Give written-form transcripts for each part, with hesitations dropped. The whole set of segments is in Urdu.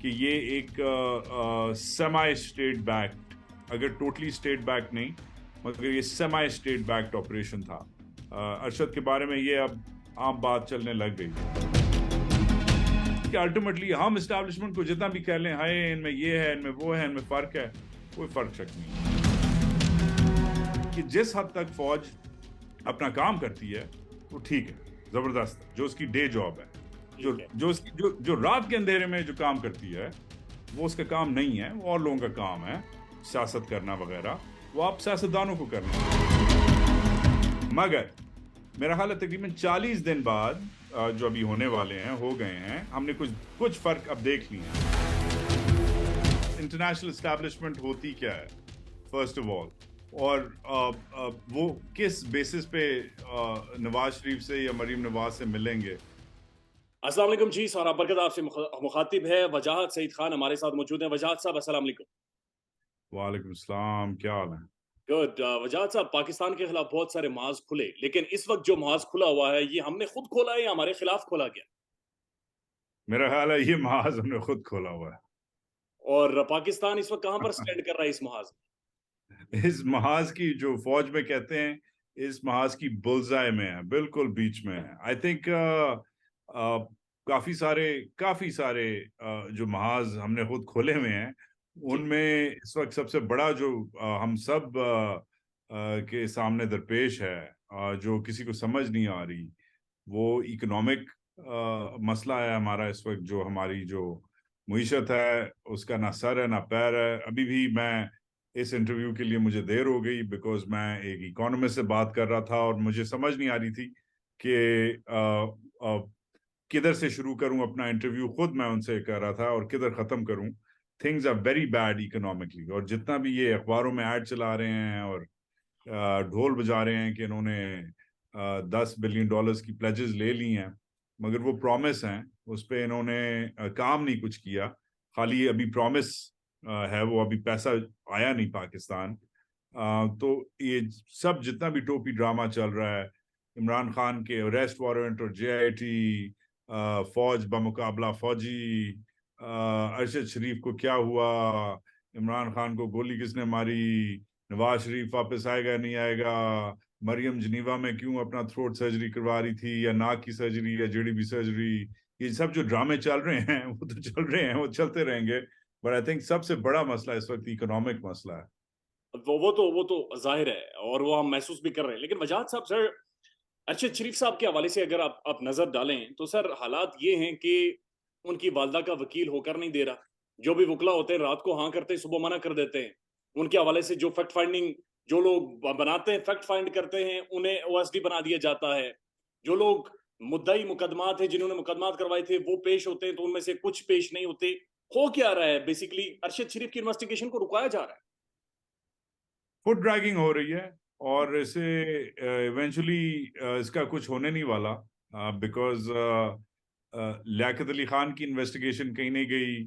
کہ یہ ایک سیمائی اسٹیٹ بیکڈ، اگر ٹوٹلی اسٹیٹ بیکڈ نہیں مگر یہ سیمائی اسٹیٹ بیکڈ آپریشن تھا. ارشد کے بارے میں یہ اب عام بات چلنے لگ گئی کہ الٹیمیٹلی ہم اسٹیبلشمنٹ کو جتنا بھی کہہ لیں ہائے ان میں یہ ہے، ان میں وہ ہے، ان میں فرق ہے، کوئی فرق شک نہیں کہ جس حد تک فوج اپنا کام کرتی ہے وہ ٹھیک ہے، زبردست، جو اس کی ڈے جاب ہے، جو رات کے اندھیرے میں جو کام کرتی ہے وہ اس کا کام نہیں ہے، وہ اور لوگوں کا کام ہے، سیاست کرنا وغیرہ، وہ آپ سیاستدانوں کو کرنا. مگر میرا خیال ہے تقریباً 40 دن بعد جو ابھی ہونے والے ہیں، ہو گئے ہیں، ہم نے کچھ فرق اب دیکھ لیے ہیں. انٹرنیشنل اسٹیبلشمنٹ ہوتی کیا ہے فرسٹ آف آل، اور وہ کس بیسس پہ نواز شریف سے یا مریم نواز سے ملیں گے. السلام علیکم جی، سارا برکت آپ سے مخاطب ہے وجاہت سعید خان ہمارے ساتھ موجود ہیں. وجاہت صاحب السلام علیکم. وعلیکم السلام، کیا حال ہے؟ گڈ. وجاہت صاحب، پاکستان کے خلاف بہت سارے محاذ کھلے، لیکن اس وقت جو محاذ کھلا ہوا ہے یہ ہم نے خود کھولا ہے یا ہمارے خلاف کھولا گیا؟ میرا خیال ہے یہ محاذ ہم نے خود کھولا ہوا ہے. اور پاکستان اس وقت کہاں پر سٹینڈ کر رہا ہے اس محاذ میں؟ اس محاذ کی جو فوج میں کہتے ہیں، اس محاذ کی بلزائے میں ہے، بالکل بیچ میں ہے. آئی تھنک کافی سارے جو محاذ ہم نے خود کھولے ہوئے ہیں ان میں اس وقت سب سے بڑا جو ہم سب کے سامنے درپیش ہے، جو کسی کو سمجھ نہیں آ رہی، وہ اکنامک مسئلہ ہے ہمارا. اس وقت جو ہماری جو معیشت ہے اس کا نہ سر ہے نہ پیر ہے. ابھی بھی میں اس انٹرویو کے لیے مجھے دیر ہو گئی بیکاز میں ایک اکانومسٹ سے بات کر رہا تھا اور مجھے سمجھ نہیں آ رہی تھی کہ کدھر سے شروع کروں اپنا انٹرویو. خود میں ان سے کر رہا تھا اور کدھر ختم کروں. Things are very bad economically. اور جتنا بھی یہ اخباروں میں ایڈ چلا رہے ہیں اور ڈھول بجا رہے ہیں کہ انہوں نے $10 بلین کی پلیجز لے لی ہیں، مگر وہ پرومس ہیں، اس پہ انہوں نے کام نہیں کچھ کیا. خالی ابھی پرومس ہے، وہ ابھی پیسہ آیا نہیں پاکستان. تو یہ سب جتنا بھی ٹوپی ڈرامہ چل رہا ہے، عمران خان کے اریسٹ وارنٹ اور JIT، فوج بمقابلہ فوجی، ارشد شریف کو کیا ہوا، عمران خان کو گولی کس نے ماری، نواز شریف واپس آئے گا نہیں آئے گا، مریم جنیوا میں کیوں اپنا تھروٹ سرجری کروا رہی تھی یا ناک کی سرجری یا JDB سرجری. یہ سب جو ڈرامے چل رہے ہیں وہ تو چل رہے ہیں، وہ چلتے رہیں گے. بٹ آئی تھنک سب سے بڑا مسئلہ اس وقت اکنامک مسئلہ ہے. وہ تو ظاہر ہے اور وہ ہم محسوس بھی کر رہے ہیں. لیکن وجاہت صاحب، سر ارشد شریف صاحب کے حوالے سے اگر آپ نظر ڈالیں تو سر حالات یہ ہیں کہ ان کی والدہ کا وکیل ہو کر نہیں دے رہا. جو بھی وکلا ہوتے ہیں رات کو ہاں کرتے ہیں، صبح منع کر دیتے ہیں. ان کے حوالے سے جو فیکٹ فائنڈنگ جو لوگ بناتے ہیں، فیکٹ فائنڈ کرتے ہیں، انہیں OSD بنا دیا جاتا ہے. جو لوگ مدعی مقدمات ہیں، جنہوں نے مقدمات کروائے تھے، وہ پیش ہوتے ہیں تو ان میں سے کچھ پیش نہیں ہوتے. ہو کیا رہا ہے؟ بیسیکلی ارشد شریف کی انویسٹیگیشن کو رکایا جا رہا ہے. فٹ ڈریگنگ ہو رہی ہے اور اسے ایونچولی اس کا کچھ ہونے نہیں والا بیکاز لیاقت علی خان کی انویسٹیگیشن کہیں نہیں گئی،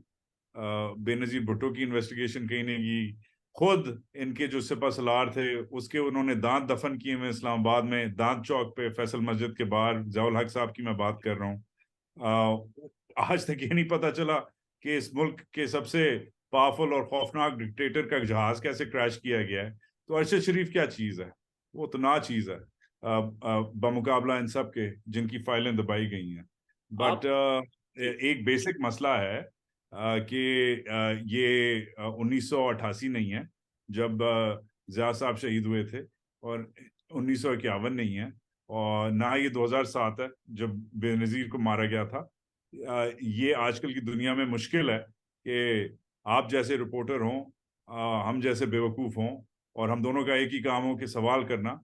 بے نظیر بھٹو کی انویسٹیگیشن کہیں نہیں گئی. خود ان کے جو سپہ سالار تھے اس کے انہوں نے دانت دفن کیے ہوئے اسلام آباد میں، دانت چوک پہ فیصل مسجد کے باہر. ضیاء الحق صاحب کی میں بات کر رہا ہوں. آج تک یہ نہیں پتا چلا کہ اس ملک کے سب سے پاورفل اور خوفناک ڈکٹیٹر کا جہاز کیسے کریش کیا گیا ہے. تو ارشد شریف کیا چیز ہے؟ وہ تو نا چیز ہے بمقابلہ ان سب کے جن کی فائلیں دبائی گئی ہیں. بٹ ایک بیسک مسئلہ ہے کہ یہ 1988 نہیں ہے جب ضیاء صاحب شہید ہوئے تھے، اور 1951 نہیں ہے، اور نہ یہ 2007 ہے جب بے نظیر کو مارا گیا تھا. یہ آج کل کی دنیا میں مشکل ہے کہ آپ جیسے رپورٹر ہوں، ہم جیسے بیوقوف ہوں، اور ہم دونوں کا ایک ہی کام ہو کہ سوال کرنا.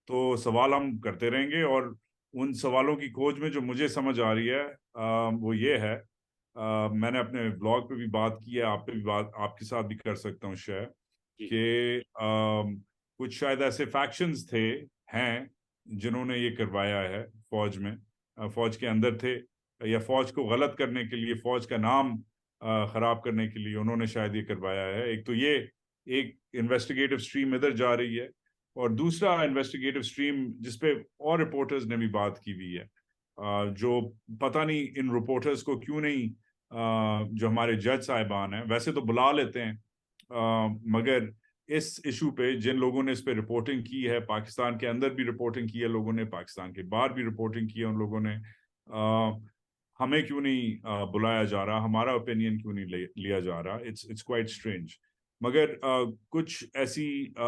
تو سوال ہم کرتے رہیں گے، اور ان سوالوں کی کھوج میں جو مجھے سمجھ آ رہی ہے وہ یہ ہے، میں نے اپنے بلاگ پہ بھی بات کی ہے، آپ پہ بھی بات آپ کے ساتھ بھی کر سکتا ہوں شیئر، کہ کچھ شاید ایسے فیکشنز ہیں جنہوں نے یہ کروایا ہے فوج میں، فوج کے اندر تھے، یا فوج کو غلط کرنے کے لیے، فوج کا نام خراب کرنے کے لیے انہوں نے شاید یہ کروایا ہے. ایک تو یہ ایک انویسٹیگیٹو سٹریم ادھر جا رہی ہے، اور دوسرا انویسٹیگیٹو سٹریم جس پہ اور رپورٹرز نے بھی بات کی ہوئی ہے، جو پتہ نہیں ان رپورٹرز کو کیوں نہیں جو ہمارے جج صاحبان ہیں ویسے تو بلا لیتے ہیں, مگر اس ایشو پہ جن لوگوں نے اس پہ رپورٹنگ کی ہے, پاکستان کے اندر بھی رپورٹنگ کی ہے لوگوں نے, پاکستان کے باہر بھی رپورٹنگ کی ہے ان لوگوں نے, ہمیں کیوں نہیں بلایا جا رہا, ہمارا اوپینین کیوں نہیں لیا جا رہا, اٹس کوائٹ اسٹرینج. مگر کچھ ایسی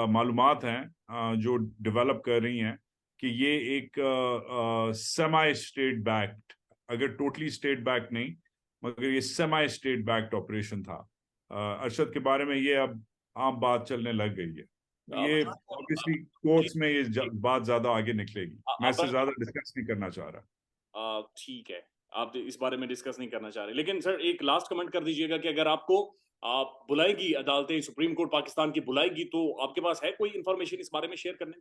معلومات ہیں جو ڈیولپ کر رہی ہیں کہ یہ ایک سیمی اسٹیٹ بیکڈ, اگر ٹوٹلی اسٹیٹ بیکڈ نہیں مگر یہ سیمی اسٹیٹ بیکڈ آپریشن تھا. ارشد کے بارے میں یہ اب عام بات چلنے لگ گئی ہے. یہ obviously کورٹس میں یہ بات زیادہ آگے نکلے گی, میں اس سے زیادہ ڈسکس نہیں کرنا چاہ رہا. ٹھیک ہے, آپ اس بارے میں ڈسکس نہیں کرنا چاہ رہے, لیکن سر ایک لاسٹ کمنٹ کر دیجئے گا کہ اگر آپ کو بلائے گی عدالتیں, سپریم کورٹ پاکستان کی بلائے گی, تو آپ کے پاس ہے کوئی انفارمیشن اس بارے میں شیئر کرنے؟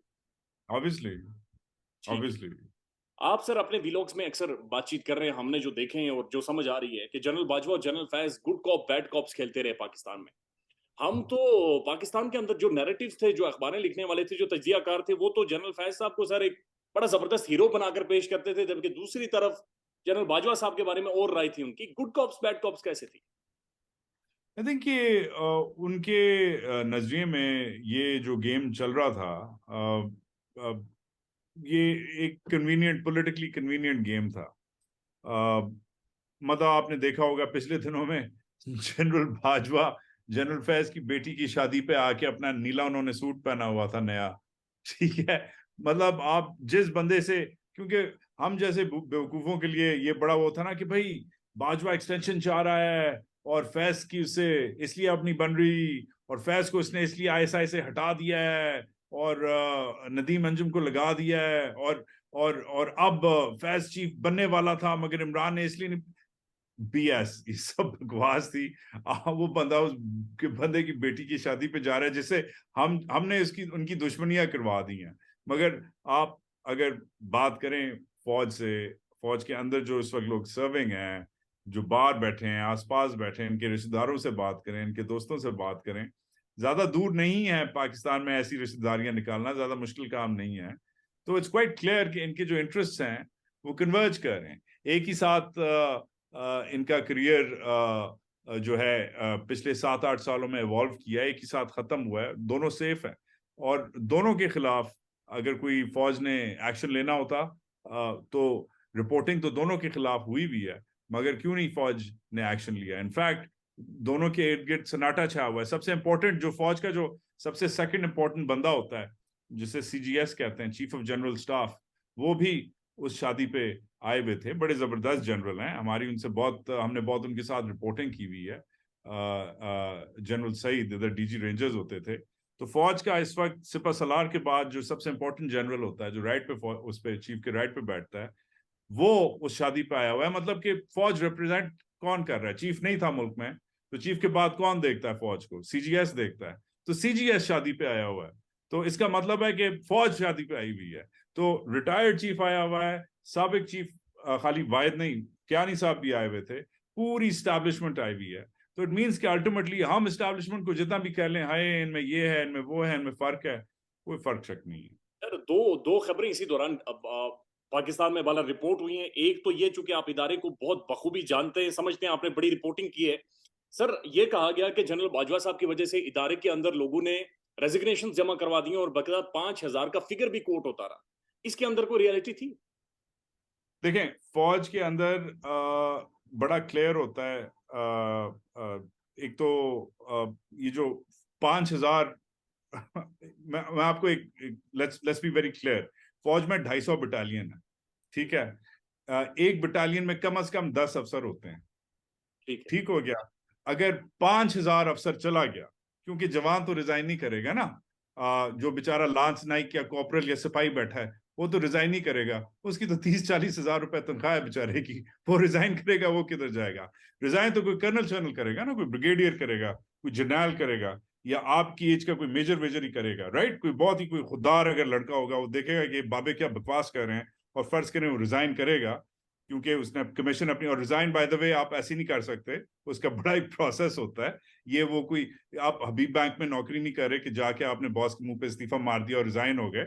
Obviously. آپ سر اپنے ویلاگز میں اکثر بات چیت کر رہے ہیں, ہم نے جو دیکھے ہیں اور جو سمجھ آ رہی ہے کہ جنرل باجوہ اور جنرل فیض گڈ کاپ بیڈ کاپس کھیلتے رہے پاکستان میں. ہم تو پاکستان کے اندر جو نیریٹیو تھے, جو اخباریں لکھنے والے تھے, جو تجزیہ کار تھے, وہ تو جنرل فیض صاحب کو سر ایک بڑا زبردست ہیرو بنا کر پیش کرتے تھے, جبکہ دوسری طرف جنرل باجوہ صاحب کے بارے میں اور رائے تھی ان کی. گڈ کاپس بیڈ کاپس کیسے تھی؟ I think کہ ان کے نظریے میں یہ جو گیم چل رہا تھا یہ ایک کنوینئنٹ, پولیٹیکلی کنوینئنٹ گیم تھا. مطلب آپ نے دیکھا ہوگا پچھلے دنوں میں جنرل باجوہ جنرل فیض کی بیٹی کی شادی پہ آ کے اپنا نیلا انہوں نے سوٹ پہنا ہوا تھا نیا, ٹھیک ہے. مطلب آپ جس بندے سے, کیونکہ ہم جیسے بیوقوفوں کے لیے یہ بڑا وہ تھا نا کہ بھائی باجوہ ایکسٹینشن چاہ رہا ہے اور فیض کی اس سے اس لیے اپنی بن رہی, اور فیض کو اس نے اس لیے ISI سے ہٹا دیا ہے اور ندیم انجم کو لگا دیا ہے, اور اب فیض چیف بننے والا تھا مگر عمران نے اس لیے بی ایس, یہ سب بکواس تھی. وہ بندہ اس بندے کی بیٹی کی شادی پہ جا رہا ہے جس سے ہم نے ان کی دشمنیاں کروا دی ہیں. مگر آپ اگر بات کریں فوج سے, فوج کے اندر جو اس وقت لوگ سرونگ ہیں, جو باہر بیٹھے ہیں, آس پاس بیٹھے ہیں, ان کے رشتہ داروں سے بات کریں, ان کے دوستوں سے بات کریں. زیادہ دور نہیں ہے پاکستان میں ایسی رشتہ داریاں نکالنا, زیادہ مشکل کام نہیں ہے. تو اٹس کوائٹ کلیئر کہ ان کے جو انٹرسٹ ہیں وہ کنورج کر رہے ہیں. ایک ہی ساتھ ان کا کریئر جو ہے پچھلے 7-8 سالوں میں ایوالو کیا ہے, ایک ہی ساتھ ختم ہوا ہے, دونوں سیف ہیں. اور دونوں کے خلاف اگر کوئی فوج نے ایکشن لینا ہوتا تو رپورٹنگ تو دونوں کے خلاف ہوئی بھی ہے, مگر کیوں نہیں فوج نے ایکشن لیا. انفیکٹ دونوں کے ارد گرد سناٹا چھا ہوا ہے. سب سے امپورٹنٹ جو فوج کا جو سب سے سیکنڈ امپورٹنٹ بندہ ہوتا ہے جسے CGS کہتے ہیں, چیف آف جنرل اسٹاف, وہ بھی اس شادی پہ آئے ہوئے تھے. بڑے زبردست جنرل ہیں, ہماری ان سے ہم نے بہت ان کے ساتھ رپورٹنگ کی ہوئی ہے. جنرل سعید ادھر DG رینجرز ہوتے تھے. تو فوج کا اس وقت سپہ سالار کے بعد جو سب سے امپورٹنٹ جنرل ہوتا ہے, جو رائٹ پہ اس پہ چیف کے رائٹ پہ بیٹھتا ہے, وہ اس شادی پہ آیا ہوا ہے. مطلب کہ فوج ریپرزینٹ کون کر رہا ہے؟ چیف نہیں تھا ملک میں, تو چیف کے بعد کون دیکھتا ہے فوج کو؟ CGS دیکھتا ہے. تو CGS شادی پہ آیا ہوا ہے, تو اس کا مطلب ہے کہ فوج شادی پہ آئی ہوئی ہے. تو ریٹائرڈ چیف آیا ہوا ہے, سابق چیف خالی واحد نہیں, کیانی صاحب بھی آئے ہوئے تھے, پوری اسٹیبلشمنٹ آئی ہوئی ہے. تو اٹ مینس کہ الٹیمیٹلی ہم اسٹیبلشمنٹ کو جتنا بھی کہہ لیں, ہائے ان میں یہ ہے, ان میں وہ ہے, ان میں فرق ہے, کوئی فرق شک نہیں ہے. سر دو خبریں اسی دوران پاکستان میں والا رپورٹ ہوئی ہیں. ایک تو یہ, چونکہ آپ ادارے کو بہت بخوبی جانتے ہیں, سمجھتے ہیں, آپ نے بڑی رپورٹنگ کی ہے سر, یہ کہا گیا کہ جنرل باجوہ صاحب کی وجہ سے ادارے کے اندر لوگوں نے ریزگنیشن جمع کروا دی اور باقاعدہ 5,000 کا فگر بھی کوٹ ہوتا رہا. اس کے اندر کوئی ریالٹی تھی؟ دیکھیں فوج کے اندر بڑا کلیئر ہوتا ہے. ایک تو یہ جو 5,000 میں آپ کو لیٹس بی ویری کلیئر, فوج میں 250 بٹالین ہے, ٹھیک ہے. ایک بٹالین میں کم از کم 10 افسر ہوتے ہیں, ٹھیک ہو گیا. اگر 5,000 افسر چلا گیا, کیونکہ جوان تو ریزائن نہیں کرے گا نا, جو بیچارہ لانس نائک یا کارپورل یا سپاہی بیٹھا ہے وہ تو ریزائن نہیں کرے گا, اس کی تو 30-40 ہزار روپے تنخواہ ہے بیچارے کی, وہ ریزائن کرے گا, وہ کدھر جائے گا؟ ریزائن تو کوئی کرنل چرنل کرے گا نا, کوئی بریگیڈیئر کرے گا, کوئی جرنیل کرے گا, یا آپ کی ایج کا کوئی میجر ہی کرے گا, رائٹ. کوئی بہت ہی کوئی خوددار اگر لڑکا ہوگا, وہ دیکھے گا کہ بابے کیا بکواس کر رہے ہیں, اور فرض کریں وہ ریزائن کرے گا, کیونکہ اس نے کمیشن اپنی, اور ریزائن بائی دا وے آپ ایسے نہیں کر سکتے, اس کا بڑا ایک پروسیس ہوتا ہے. یہ وہ کوئی آپ حبیب بینک میں نوکری نہیں کر رہے کہ جا کے آپ نے باس کے منہ پہ استعفیٰ مار دیا اور ریزائن ہو گئے.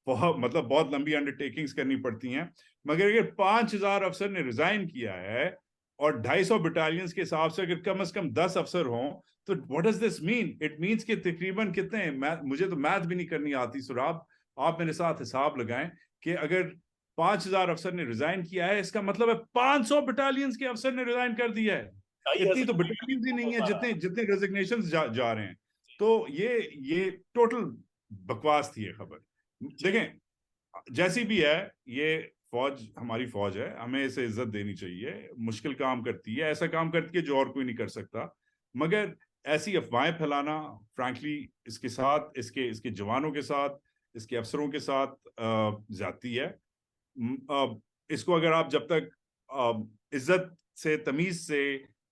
مطلب بہت لمبی انڈرٹیکنگز کرنی پڑتی ہیں. مگر اگر 5,000 افسر نے ریزائن کیا ہے اور 250 بٹالینز کے حساب سے اگر کم از کم 10 افسر ہوں تو what does this mean? It means کہ تقریباً کتنے ہیں, مجھے تو میتھ بھی نہیں کرنی آتی سراب, آپ میرے ساتھ حساب لگائیں کہ اگر 5000 افسر نے ریزائن کیا ہے, اس کا مطلب ہے 500 بٹالینز کے افسر نے ریزائن کر دیا ہے. اتنی تو بٹالینز ہی نہیں ہے جتنے ریزگنیشنز جا رہے ہیں. تو یہ ٹوٹل بکواس تھی یہ خبر. دیکھیں جیسی بھی ہے, یہ فوج ہماری فوج ہے, ہمیں اسے عزت دینی چاہیے, مشکل کام کرتی ہے, ایسا کام کرتی ہے جو اور کوئی نہیں کر سکتا, مگر ایسی افواہیں پھیلانا فرینکلی اس کے ساتھ, اس کے جوانوں کے ساتھ, اس کے افسروں کے ساتھ زیادتی ہے. اس کو اگر آپ جب تک عزت سے, تمیز سے,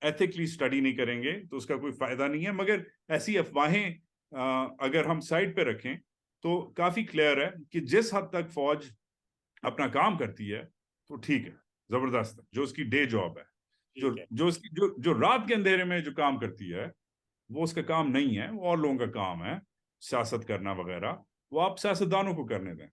ایتھکلی اسٹڈی نہیں کریں گے تو اس کا کوئی فائدہ نہیں ہے. مگر ایسی افواہیں اگر ہم سائڈ پہ رکھیں تو کافی کلیئر ہے کہ جس حد تک فوج اپنا کام کرتی ہے تو ٹھیک ہے, زبردست ہے, جو اس کی ڈے جاب ہے, جو رات کے اندھیرے میں جو کام کرتی ہے وہ اس کا کام نہیں ہے, وہ اور لوگوں کا کام ہے, سیاست کرنا وغیرہ, وہ آپ سیاستدانوں کو کرنے دیں.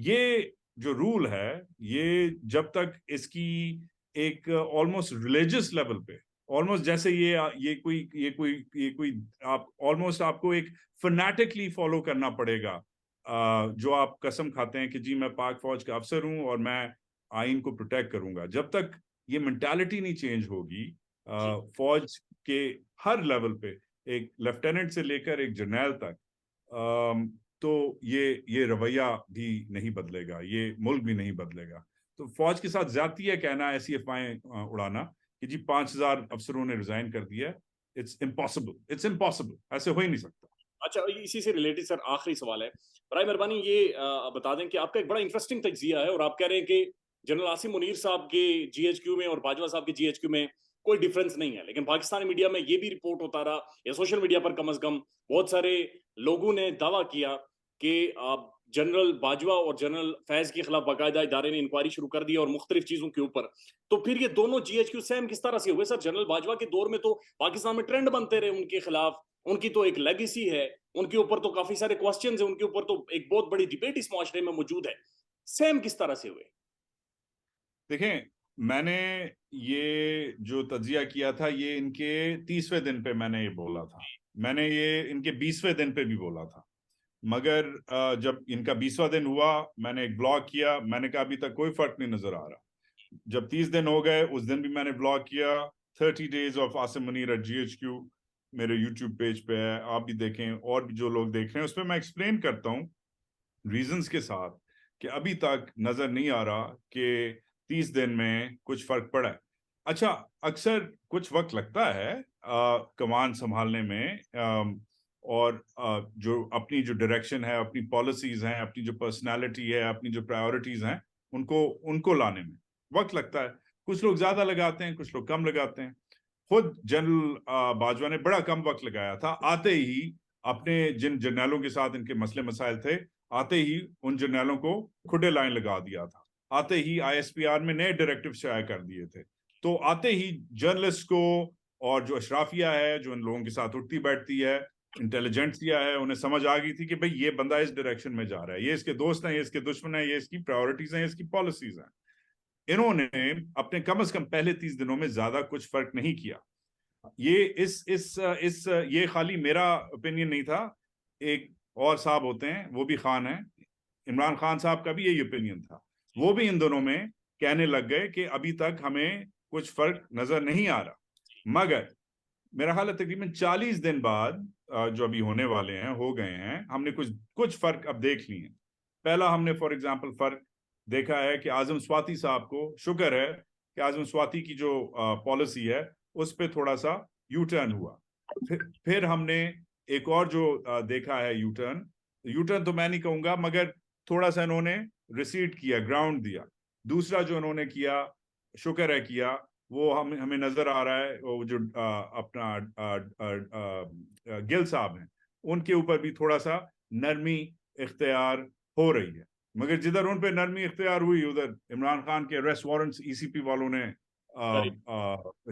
یہ جو رول ہے, یہ جب تک اس کی ایک آلموسٹ ریلیجس لیول پہ, آلموسٹ جیسے یہ کوئی آپ آلموسٹ آپ کو ایک فنیٹکلی فالو کرنا پڑے گا, جو آپ قسم کھاتے ہیں کہ جی میں پاک فوج کا افسر ہوں اور میں آئین کو پروٹیکٹ کروں گا. جب تک یہ مینٹالٹی نہیں چینج ہوگی فوج کے ہر لیول پہ, ایک لیفٹیننٹ سے لے کر ایک جرنیل تک, تو یہ رویہ بھی نہیں بدلے گا, یہ ملک بھی نہیں بدلے گا. تو فوج کے ساتھ زیادتی ہے کہنا, ایسی افواہیں اڑانا کہ جی 5000 افسروں نے ریزائن کر دیا, اٹس امپاسبل, ایسے ہو ہی نہیں سکتا. اچھا, اسی سے ریلیٹڈ سر آخری سوال ہے, برائے مہربانی یہ بتا دیں کہ آپ کا ایک بڑا انٹرسٹنگ تجزیہ ہے اور آپ کہہ رہے ہیں کہ جنرل عاصم منیر صاحب کے جی ایچ کیو میں اور باجوہ صاحب کے جی ایچ کیو میں کوئی ڈیفرنس نہیں ہے, لیکن پاکستانی میڈیا میں یہ بھی رپورٹ ہوتا رہا, یا سوشل میڈیا پر کم از کم بہت سارے لوگوں نے دعویٰ کیا کہ جنرل باجوہ اور جنرل فیض کے خلاف باقاعدہ ادارے نے انکوائری شروع کر دی اور مختلف چیزوں کے اوپر. تو پھر یہ دونوں جی ایچ کیو سیم کس طرح سے ہوئے سر؟ جنرل باجوہ کے دور میں تو پاکستان میں ٹرینڈ بنتے رہے ان کے خلاف, ان کی تو ایک لیگیسی ہے, ان کے اوپر تو کافی سارے کوسچنز ہیں, ان کے اوپر تو ایک بہت بڑی ڈیبیٹ اس معاشرے میں موجود ہے. سیم کس طرح سے ہوئے؟ دیکھیں میں نے یہ جو تجزیہ کیا تھا یہ ان کے 30ویں دن پہ میں نے یہ بولا تھا, میں نے یہ ان کے 20ویں دن پہ بھی بولا تھا, مگر جب ان کا 20واں دن ہوا میں نے ایک بلاگ کیا, میں نے کہا ابھی تک کوئی فرق نہیں نظر آ رہا. جب 30 دن ہو گئے اس دن بھی میں نے بلاگ کیا, 30 days of Asim Munir at GHQ میرے یوٹیوب پیج پہ ہے, آپ بھی دیکھیں, اور بھی جو لوگ دیکھ رہے ہیں اس پہ میں ایکسپلین کرتا ہوں ریزنز کے ساتھ کہ ابھی تک نظر نہیں آ رہا کہ 30 دن میں کچھ فرق پڑا ہے. اچھا اکثر کچھ وقت لگتا ہے کمان سنبھالنے میں, اور جو اپنی جو ڈائریکشن ہے, اپنی پالیسیز ہیں, اپنی جو پرسنالٹی ہے, اپنی جو پرائیورٹیز ہیں, ان کو لانے میں وقت لگتا ہے. کچھ لوگ زیادہ لگاتے ہیں, کچھ لوگ کم لگاتے ہیں. خود جنرل باجوہ نے بڑا کم وقت لگایا تھا, آتے ہی اپنے جن جرنیلوں کے ساتھ ان کے مسئلے مسائل تھے, آتے ہی ان جرنیلوں کو کھڈے لائن لگا دیا تھا, آتے ہی ISPR میں نئے ڈائریکٹیو شائع کر دیے تھے. تو آتے ہی جرنلسٹ کو اور جو اشرافیہ ہے جو ان لوگوں کے ساتھ اٹھتی بیٹھتی ہے, انٹیلیجنسیا ہے, انہیں سمجھ آ گئی تھی کہ بھئی یہ بندہ اس ڈائریکشن میں جا رہا ہے, یہ اس کے دوست ہیں, یہ اس کے دشمن ہیں, یہ اس کی پرائیورٹیز ہیں, یہ اس کی پالیسیز ہیں. انہوں نے اپنے کم از کم پہلے 30 دنوں میں زیادہ کچھ فرق نہیں کیا. یہ خالی میرا اوپینین نہیں تھا, ایک اور صاحب ہوتے ہیں وہ بھی خان ہیں, عمران خان صاحب کا بھی یہی اوپینین تھا, وہ بھی ان دونوں میں کہنے لگ گئے کہ ابھی تک ہمیں کچھ فرق نظر نہیں آ رہا. مگر میرا خیال ہے تقریباً 40 دن بعد جو ابھی ہونے والے ہیں, ہو گئے ہیں, ہم نے کچھ فرق اب دیکھ لی ہیں. پہلا ہم نے فار ایگزامپل فرق دیکھا ہے کہ اعظم سواتی صاحب کو شکر ہے کہ اعظم سواتی کی جو پالیسی ہے اس پہ تھوڑا سا یو ٹرن ہوا. پھر ہم نے ایک اور جو دیکھا ہے یو ٹرن تو میں نہیں کہوں گا, مگر تھوڑا سا انہوں نے ریسیڈ کیا, گراؤنڈ دیا. دوسرا جو انہوں نے کیا, شکر ہے کیا, وہ ہمیں نظر آ رہا ہے, وہ جو اپنا گل صاحب ہیں ان کے اوپر بھی تھوڑا سا نرمی اختیار ہو رہی ہے. مگر جدھر ان پہ نرمی اختیار ہوئی ادھر عمران خان کے ارسٹ وارنٹس ECP والوں نے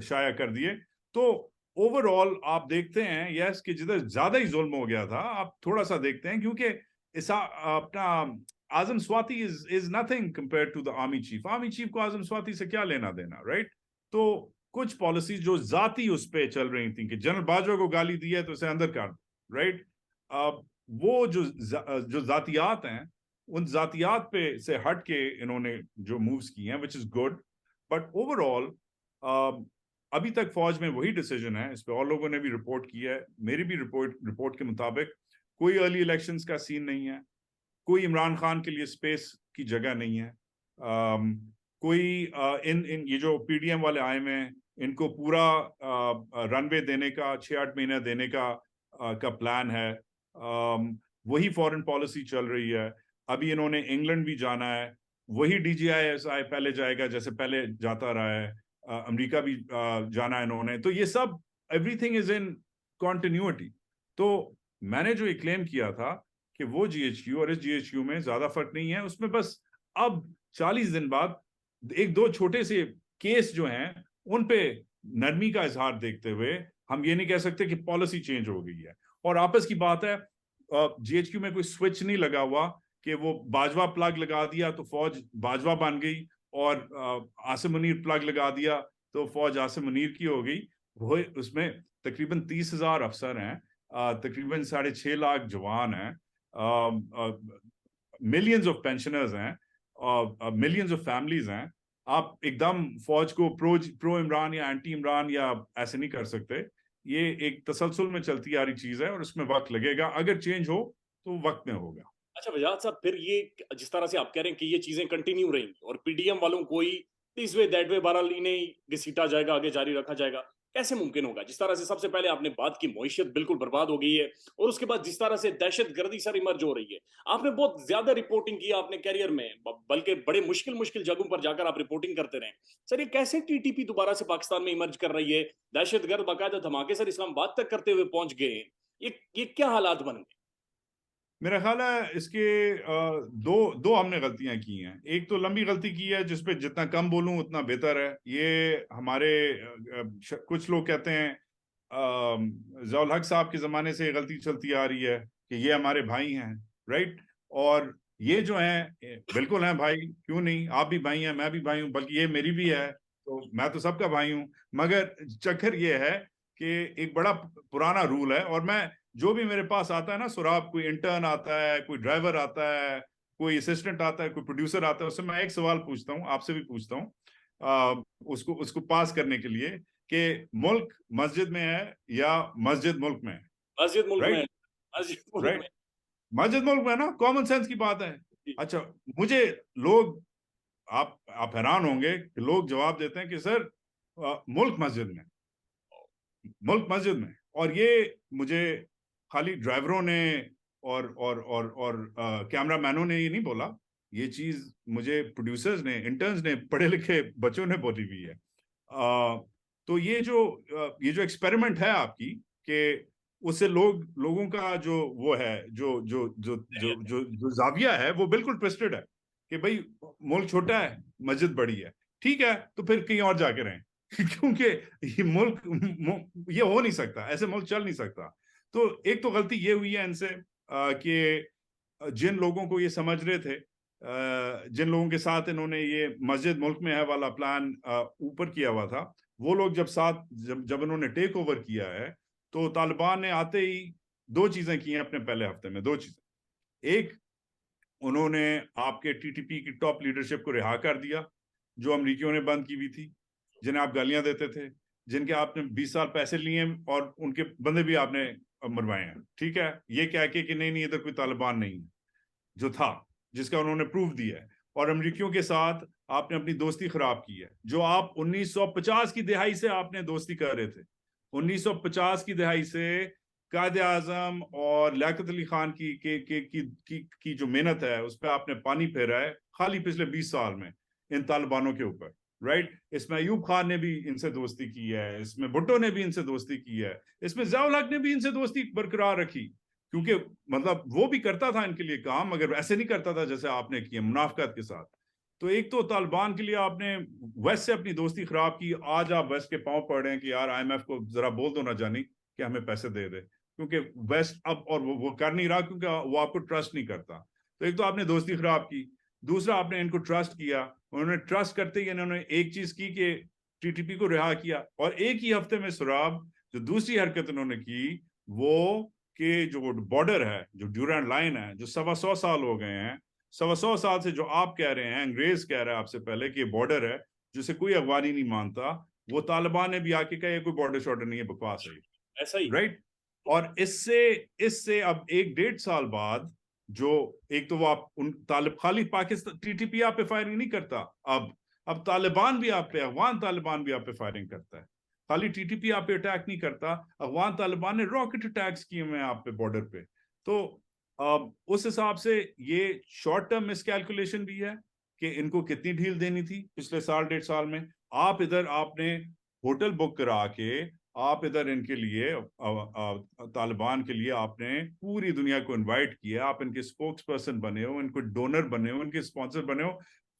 شائع کر دیے. تو اوور آل آپ دیکھتے ہیں یس کہ جدھر زیادہ ہی ظلم ہو گیا تھا, آپ تھوڑا سا دیکھتے ہیں کیونکہ اپنا Azam Swati is nothing compared to the army chief. Army chief کو اعظم سواتی سے کیا لینا دینا, رائٹ؟ تو کچھ پالیسیز جو ذاتی اس پہ چل رہی تھیں کہ جنرل باجوہ کو گالی دی ہے تو اسے اندر کر دو، رائٹ. وہ جو ذاتیات ہیں ان ذاتیات پہ سے ہٹ کے انہوں نے جو مووز کی ہیں which is good, but overall ابھی تک فوج میں وہی ڈیسیجن ہے. اس پہ اور لوگوں نے بھی رپورٹ کی ہے. میری بھی رپورٹ کے مطابق کوئی ارلی الیکشنز کا سین نہیں ہے, کوئی عمران خان کے لیے سپیس کی جگہ نہیں ہے, کوئی یہ جو پی ڈی ایم والے آئے ہیں ان کو پورا رن وے دینے کا 6-8 مہینے دینے کا پلان ہے. وہی فورن پالیسی چل رہی ہے. ابھی انہوں نے انگلینڈ بھی جانا ہے, وہی D G I S I پہلے جائے گا جیسے پہلے جاتا رہا ہے. امریکہ بھی جانا ہے انہوں نے. تو یہ سب everything is in continuity. تو میں نے جو یہ کلیم کیا تھا کہ وہ جی ایچ کیو اور اس جی ایچ کیو میں زیادہ فرق نہیں ہے, اس میں بس اب 40 دن بعد ایک دو چھوٹے سے کیس جو ہیں ان پہ نرمی کا اظہار دیکھتے ہوئے ہم یہ نہیں کہہ سکتے کہ پالیسی چینج ہو گئی ہے. اور آپس کی بات ہے, جی ایچ کیو میں کوئی سوئچ نہیں لگا ہوا کہ وہ باجوہ پلگ لگا دیا تو فوج باجوہ بن گئی, اور عاصم منیر پلگ لگا دیا تو فوج عاصم منیر کی ہو گئی. وہ اس میں تقریباً 30,000 افسر ہیں, تقریباً 6.5 لاکھ جوان ہیں, ملینز آف پینشنرز ہیں, ملینز آف فیملیز ہیں. آپ ایک دم فوج کو پرو عمران یا اینٹی عمران یا ایسے نہیں کر سکتے. یہ ایک تسلسل میں چلتی آ رہی چیز ہے اور اس میں وقت لگے گا. اگر چینج ہو تو وقت میں ہوگا. اچھا وجاہت صاحب, پھر یہ جس طرح سے آپ کہہ رہے ہیں کہ یہ چیزیں کنٹینیو رہیں گی اور پی ڈی ایم والوں کوئی دس وے دیٹ وے بہرحال انہیں گھسیٹا جائے گا, آگے جاری رکھا جائے گا, کیسے ممکن ہوگا؟ جس طرح سے سب سے پہلے آپ نے بات کی معیشت بالکل برباد ہو گئی ہے, اور اس کے بعد جس طرح سے دہشت گردی سر ایمرج ہو رہی ہے. آپ نے بہت زیادہ رپورٹنگ کی آپ نے کیریئر میں, بلکہ بڑے مشکل جگہوں پر جا کر آپ رپورٹنگ کرتے رہے. سر یہ کیسے ٹی ٹی پی دوبارہ سے پاکستان میں ایمرج کر رہی ہے؟ دہشت گرد باقاعدہ دھماکے سر اسلام آباد تک کرتے ہوئے پہنچ گئے ہیں. یہ کیا حالات بن گئے؟ میرا خیال ہے اس کے دو ہم نے غلطیاں کی ہیں. ایک تو لمبی غلطی کی ہے جس پہ جتنا کم بولوں اتنا بہتر ہے. یہ ہمارے کچھ لوگ کہتے ہیں ضیاء الحق صاحب کے زمانے سے یہ غلطی چلتی آ رہی ہے کہ یہ ہمارے بھائی ہیں, رائٹ. اور یہ جو ہیں بالکل ہیں بھائی, کیوں نہیں, آپ بھی بھائی ہیں, میں بھی بھائی ہوں, بلکہ یہ میری بھی ہے, تو میں تو سب کا بھائی ہوں. مگر چکر یہ ہے کہ ایک بڑا پرانا رول ہے, اور میں جو بھی میرے پاس آتا ہے نا سراب, کوئی انٹرن آتا ہے, کوئی ڈرائیور آتا ہے, کوئی اسسٹنٹ آتا ہے, کوئی پروڈیوسر آتا ہے, اس سے میں ایک سوال پوچھتا ہوں, آپ سے بھی پوچھتا ہوں اس کو پاس کرنے کے لیے کہ ملک مسجد میں ہے یا مسجد ملک میں ہے؟ مسجد ملک میں, رائٹ, مسجد ملک رائٹ, میں. مسجد ملک میں نا, کامن سینس کی بات ہے. اچھا, مجھے لوگ, آپ حیران ہوں گے کہ لوگ جواب دیتے ہیں کہ سر ملک مسجد میں, ملک مسجد میں. اور یہ مجھے خالی ڈرائیوروں نے اور کیمرہ مینوں نے یہ نہیں بولا, یہ چیز مجھے پروڈیوسرز نے, انٹرنز نے, پڑھے لکھے بچوں نے بولی ہوئی ہے. تو یہ جو ایکسپیریمنٹ ہے آپ کی کہ اس سے لوگوں کا جو وہ ہے جو زاویہ ہے وہ بالکل ٹوسٹڈ ہے کہ بھئی ملک چھوٹا ہے, مسجد بڑی ہے, ٹھیک ہے تو پھر کہیں اور جا کے رہیں, کیونکہ یہ ملک یہ ہو نہیں سکتا, ایسے ملک چل نہیں سکتا. تو ایک تو غلطی یہ ہوئی ہے ان سے کہ جن لوگوں کو یہ سمجھ رہے تھے, جن لوگوں کے ساتھ انہوں نے یہ مسجد ملک میں ہے والا پلان اوپر کیا ہوا تھا, وہ لوگ جب انہوں نے ٹیک اوور کیا ہے تو طالبان نے آتے ہی 2 چیزیں کی ہیں اپنے پہلے ہفتے میں. 2 چیزیں. ایک, انہوں نے آپ کے ٹی ٹی پی کی ٹاپ لیڈرشپ کو رہا کر دیا جو امریکیوں نے بند کی ہوئی تھی, جنہیں آپ گالیاں دیتے تھے, جن کے آپ نے 20 سال پیسے لیے اور ان کے بندے بھی آپ نے مروائے ہیں, ٹھیک ہے, یہ کہہ کے کہ نہیں ادھر کوئی طالبان نہیں ہے, جو تھا, جس کا انہوں نے پروف دیا ہے. اور امریکیوں کے ساتھ آپ نے اپنی دوستی خراب کی ہے, جو آپ 1950 کی دہائی سے آپ نے دوستی کر رہے تھے. 1950 کی دہائی سے قائد اعظم اور لیاقت علی خان کی جو محنت ہے اس پہ آپ نے پانی پھیرا ہے خالی پچھلے 20 سال میں ان طالبانوں کے اوپر, رائٹ. اس میں ایوب خان نے بھی ان سے دوستی کی ہے, اس میں بھٹو نے بھی ان سے دوستی کی ہے, اس میں ضیاء الحق نے بھی ان سے دوستی برقرار رکھی, کیونکہ مطلب وہ بھی کرتا تھا ان کے لیے کام, مگر ایسے نہیں کرتا تھا جیسے آپ نے کیا, منافقت کے ساتھ. تو ایک تو طالبان کے لیے آپ نے ویسٹ سے اپنی دوستی خراب کی. آج آپ ویسٹ کے پاؤں پڑ رہے ہیں کہ یار آئی ایم ایف کو ذرا بول دو نہ جانی کہ ہمیں پیسے دے دے, کیونکہ ویسٹ اب اور وہ کر نہیں رہا کیونکہ وہ آپ کو ٹرسٹ نہیں کرتا. تو ایک تو آپ نے دوستی خراب کی. دوسرا, آپ نے ان کو ٹرسٹ کیا, انہوں نے ٹرسٹ کرتے ہی انہوں نے ایک چیز کی کہ ٹی ٹی پی کو رہا کیا, اور ایک ہی ہفتے میں سراب جو دوسری حرکت انہوں نے کی وہ کہ جو بارڈر ہے, جو ڈیورینڈ لائن ہے, جو 125 سال ہو گئے ہیں, 125 سال سے جو آپ کہہ رہے ہیں, انگریز کہہ رہا ہے آپ سے پہلے کہ یہ بارڈر ہے جسے کوئی افغانی نہیں مانتا, وہ طالبان نے بھی آ کے کہا یہ کوئی بارڈر شارڈر نہیں ہے, بکواس ہے ایسا ہی رائٹ. اور اس سے اب 1-1.5 سال بعد جو ایک تو وہ آپ ان طالب خالی پاکستان ٹی ٹی پی آپ پہ فائرنگ نہیں کرتا, اب طالبان بھی آپ پہ, افغان طالبان بھی آپ پہ فائرنگ کرتا ہے, خالی ٹی ٹی پی آپ پہ اٹیک نہیں کرتا, افغان طالبان نے راکٹ اٹیکس کیے ہوئے ہیں آپ پہ بارڈر پہ. تو اس حساب سے یہ شارٹ ٹرم مس کیلکولیشن بھی ہے کہ ان کو کتنی ڈھیل دینی تھی پچھلے 1.5 سال میں. آپ ادھر آپ نے ہوٹل بک کرا کے آپ ادھر ان کے لیے طالبان کے لیے آپ نے پوری دنیا کو انوائٹ کیا, آپ ان کے اسپوکس پرسن بنے ہو, ان کو ڈونر بنے ہو, ان کے اسپانسر بنے ہو,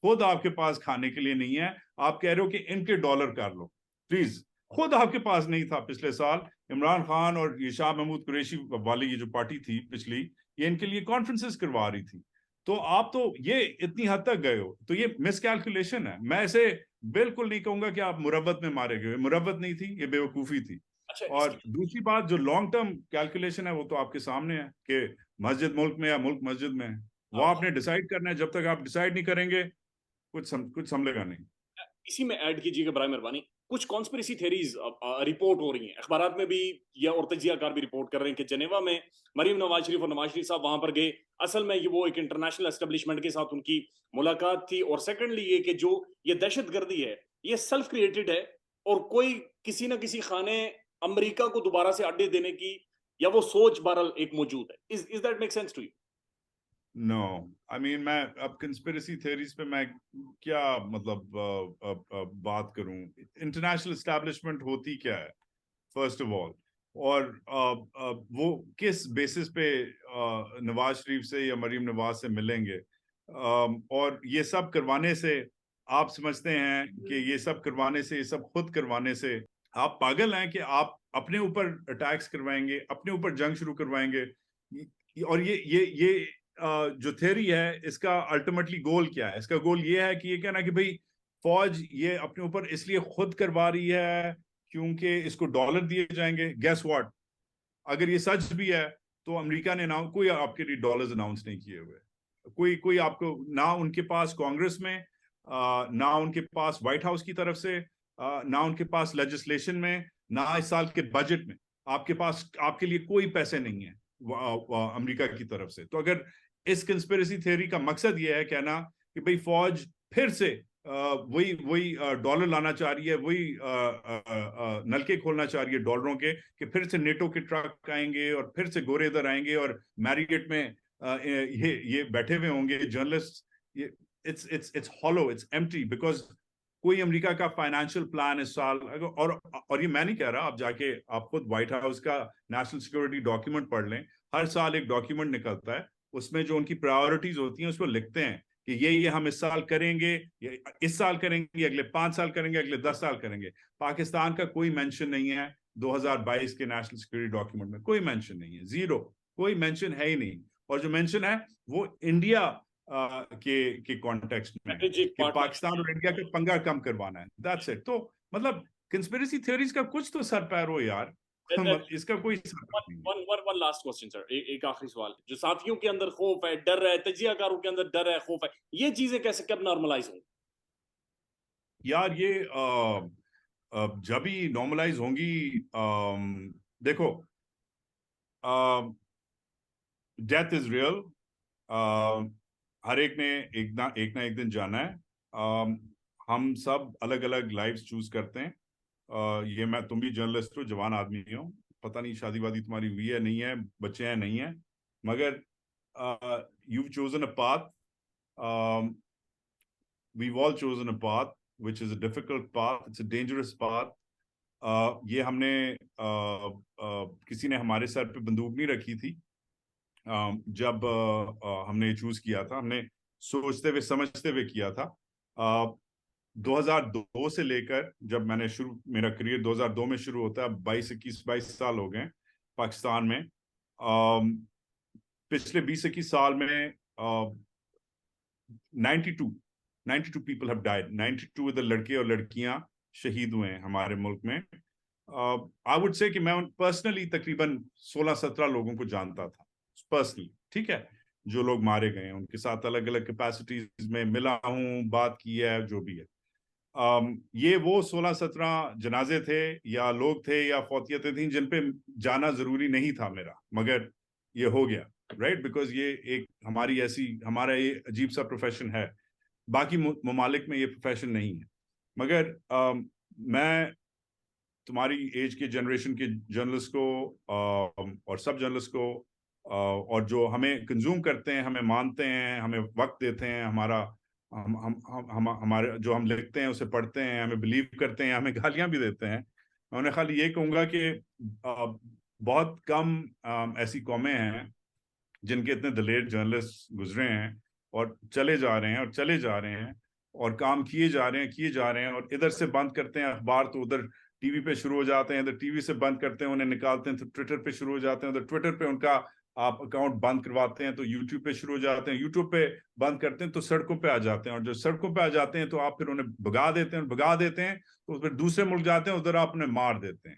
خود آپ کے پاس کھانے کے لیے نہیں ہے, آپ کہہ رہے ہو کہ ان کے ڈالر کر لو پلیز, خود آپ کے پاس نہیں تھا پچھلے سال. عمران خان اور یہ شاہ محمود قریشی والی یہ جو پارٹی تھی پچھلی, یہ ان کے لیے کانفرنسز کروا رہی تھی, تو آپ تو یہ اتنی حد تک گئے ہو, تو یہ مس کیلکولیشن ہے. میں ایسے بالکل نہیں کہوں گا کہ آپ مروت میں مارے گئے, مروت نہیں تھی, یہ بے وقوفی تھی. اچھا اور دوسری بات جو لانگ ٹرم کیلکولیشن ہے وہ تو آپ کے سامنے ہے کہ مسجد ملک میں یا ملک مسجد میں, وہ آپ نے ڈیسائیڈ کرنا ہے. جب تک آپ ڈیسائیڈ نہیں کریں گے کچھ سمجھے گا نہیں. اسی میں ایڈ کیجیے گا برائے مہربانی, کچھ کانسپریسی تھیریز رپورٹ ہو رہی ہیں اخبارات میں بھی, یا اور تجزیہ کار بھی رپورٹ کر رہے ہیں کہ جنیوا میں مریم نواز شریف اور نواز شریف صاحب وہاں پر گئے, اصل میں یہ وہ ایک انٹرنیشنل اسٹیبلشمنٹ کے ساتھ ان کی ملاقات تھی, اور سیکنڈلی یہ کہ جو یہ دہشت گردی ہے یہ سیلف کریٹڈ ہے, اور کوئی کسی نہ کسی خانے امریکہ کو دوبارہ سے اڈے دینے کی یا وہ سوچ بہرحال ایک موجود ہے. Is that make sense to you? نو آئی مین میں اب کنسپیریسی تھیوریز پہ میں کیا مطلب بات کروں. انٹرنیشنل اسٹیبلشمنٹ ہوتی کیا ہے فرسٹ آف آل, اور وہ کس بیسس پہ نواز شریف سے یا مریم نواز سے ملیں گے, اور یہ سب کروانے سے آپ سمجھتے ہیں کہ یہ سب کروانے سے, یہ سب خود کروانے سے آپ پاگل ہیں کہ آپ اپنے اوپر اٹیکس کروائیں گے, اپنے اوپر جنگ شروع کروائیں گے. اور یہ جو تھیوری ہے اس کا الٹیمیٹلی گول کیا ہے؟ اس کا گول یہ ہے کہ یہ کہنا کہ بھئی فوج یہ اپنے اوپر اس لیے خود کروا رہی ہے کیونکہ اس کو ڈالر دیے جائیں گے. گیس واٹ, اگر یہ سچ بھی ہے تو امریکہ نے کوئی آپ کے لیے ڈالرز اناؤنس نہیں کیے ہوئے, کوئی آپ کو, نہ ان کے پاس کانگریس میں, نہ ان کے پاس وائٹ ہاؤس کی طرف سے, نہ ان کے پاس لیجسلیشن میں, نہ اس سال کے بجٹ میں آپ کے پاس آپ کے لیے کوئی پیسے نہیں ہیں امریکہ کی طرف سے. تو اگر اس کنسپیریسی تھیوری کا مقصد یہ ہے کہنا کہ بھئی فوج پھر سے وہی ڈالر لانا چاہ رہی ہے, وہی نلکے کھولنا چاہ رہی ہے ڈالروں کے, کہ پھر سے نیٹو کے ٹرک آئیں گے اور پھر سے گورے ادھر آئیں گے اور میریٹ میں یہ بیٹھے ہوئے ہوں گے journalist. it's hollow, it's empty, because کوئی امریکہ کا فائنینشیل پلان اس سال, اور یہ میں نہیں کہہ رہا, آپ جا کے آپ خود وائٹ ہاؤس کا نیشنل سیکورٹی ڈاکیومنٹ پڑھ لیں, ہر سال ایک ڈاکیومنٹ نکلتا ہے, اس میں جو ان کی پرائیورٹیز ہوتی ہیں اس کو لکھتے ہیں کہ یہ ہم اس سال کریں گے, اس سال کریں گے, اگلے 5 سال کریں گے, اگلے 10 سال کریں گے. پاکستان کا کوئی مینشن نہیں ہے 2022 کے نیشنل سیکورٹی ڈاکیومنٹ میں, کوئی مینشن نہیں ہے, زیرو, کوئی مینشن ہے ہی نہیں. اور جو مینشن ہے وہ انڈیا کے کانٹیکسٹ میں کہ پاکستان اور انڈیا کا پنگا کم کروانا ہے, that's it. تو مطلب کنسپیریسی تھیوریز کا کچھ تو سر پیر ہو یار, اس کا کوئی سر پیر نہیں. One last question, sir. ایک آخری سوال, جو صحافیوں کے اندر خوف ہے, ڈر ہے, تجزیہ کاروں کے اندر ڈر ہے, خوف ہے, یہ چیزیں کیسے کب نارملائز ہوں یار؟ یہ جب ہی نارملائز ہوں گی, دیکھو ڈیتھ از ریئل, ہر ایک نے ایک نہ ایک دن جانا ہے. ہم سب الگ الگ لائفز چوز کرتے ہیں. یہ تم بھی جرنلسٹ ہو, جوان آدمی ہو, پتہ نہیں شادی وادی تمہاری ہوئی ہے نہیں ہے, بچے ہیں نہیں ہیں, مگر you've chosen a path, we've all chosen a path which is a difficult path, it's a dangerous path. یہ ہم نے کسی نے ہمارے سر پہ بندوق نہیں رکھی تھی جب ہم نے چوز کیا تھا, ہم نے سوچتے ہوئے سمجھتے ہوئے کیا تھا. 2002 سے لے کر جب میں نے میرا کریئر 2002 میں شروع ہوتا ہے, 22 سال ہو گئے پاکستان میں. پچھلے 20-21 سال میں 92 people have died, 92 ادھر لڑکے اور لڑکیاں شہید ہوئے ہیں ہمارے ملک میں. آئی وڈ سے کہ میں پرسنلی تقریباً 16-17 لوگوں کو جانتا تھا پرسنلی, ٹھیک ہے, جو لوگ مارے گئے ہیں ان کے ساتھ الگ الگ کیپیسٹیز میں ملا ہوں, بات کی ہے, جو بھی ہے. یہ وہ 16-17 جنازے تھے یا لوگ تھے یا فوتیتیں تھیں جن پہ جانا ضروری نہیں تھا میرا, مگر یہ ہو گیا, رائٹ, بیکاز یہ ایک ہمارا یہ عجیب سا پروفیشن ہے. باقی ممالک میں یہ پروفیشن نہیں ہے. مگر میں تمہاری ایج کے جنریشن کے جرنلسٹ کو اور سب جرنلسٹ کو اور جو ہمیں کنزیوم کرتے ہیں, ہمیں مانتے ہیں, ہمیں وقت دیتے ہیں, ہمارے جو ہم لکھتے ہیں اسے پڑھتے ہیں, ہمیں بلیو کرتے ہیں, ہمیں گالیاں بھی دیتے ہیں. میں انہیں خالی یہ کہوں گا کہ بہت کم ایسی قومیں ہیں جن کے اتنے دلیر جرنلسٹ گزرے ہیں اور چلے جا رہے ہیں اور چلے جا رہے ہیں اور کام کیے جا رہے ہیں اور ادھر سے بند کرتے ہیں اخبار تو ادھر ٹی وی پہ شروع ہو جاتے ہیں, ادھر ٹی وی سے بند کرتے ہیں, انہیں نکالتے ہیں تو ٹویٹر پہ شروع ہو جاتے ہیں, ادھر ٹویٹر پہ ان کا آپ اکاؤنٹ بند کرواتے ہیں تو یوٹیوب پہ شروع ہو جاتے ہیں, یوٹیوب پہ بند کرتے ہیں تو سڑکوں پہ آ جاتے ہیں, اور جو سڑکوں پہ آ جاتے ہیں تو آپ پھر انہیں بھگا دیتے ہیں تو پھر دوسرے ملک جاتے ہیں, ادھر آپ انہیں مار دیتے ہیں.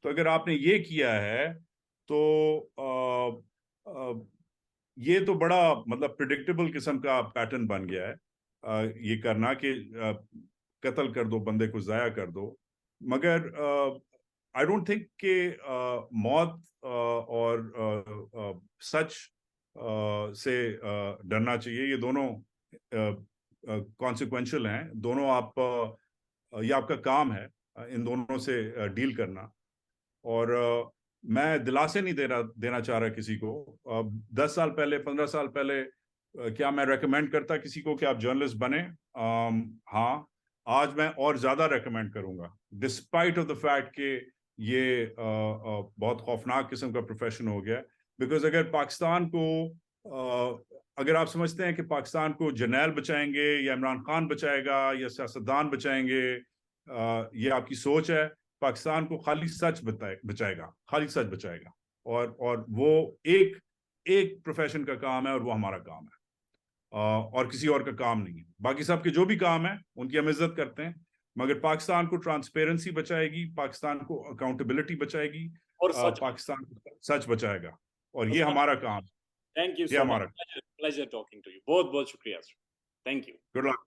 تو اگر آپ نے یہ کیا ہے تو یہ تو بڑا مطلب پریڈکٹیبل قسم کا پیٹرن بن گیا ہے یہ کرنا کہ قتل کر دو, بندے کو ضائع کر دو. مگر آئی ڈونٹ تھنک کہ موت اور سچ سے ڈرنا چاہیے. یہ دونوں کانسیکوینشل ہیں, دونوں یہ آپ کا کام ہے ان دونوں سے ڈیل کرنا. اور میں دلاسے نہیں دینا چاہ رہا کسی کو. 10 سال پہلے 15 سال پہلے کیا میں ریکمینڈ کرتا کسی کو کہ آپ جرنلسٹ بنیں؟ ہاں, آج میں اور زیادہ ریکمینڈ کروں گا, ڈسپائٹ آف دا فیکٹ کہ یہ بہت خوفناک قسم کا پروفیشن ہو گیا. بیکاز اگر پاکستان کو اگر آپ سمجھتے ہیں کہ پاکستان کو جرنیل بچائیں گے یا عمران خان بچائے گا یا سیاستدان بچائیں گے, یہ آپ کی سوچ ہے. پاکستان کو خالی سچ بچائے گا, خالی سچ بچائے گا. اور وہ ایک پروفیشن کا کام ہے اور وہ ہمارا کام ہے, اور کسی اور کا کام نہیں ہے. باقی سب کے جو بھی کام ہے ان کی ہم عزت کرتے ہیں, مگر پاکستان کو ٹرانسپیرنسی بچائے گی, پاکستان کو اکاؤنٹیبلٹی بچائے گی, اور پاکستان کو سچ بچائے گا, اور یہ ہمارا کام ہے. تھینک یو یہ سو ہمارا مچ, پلیزر ٹاکنگ ٹو یو. بہت بہت شکریہ سر, تھینک یو. Good luck.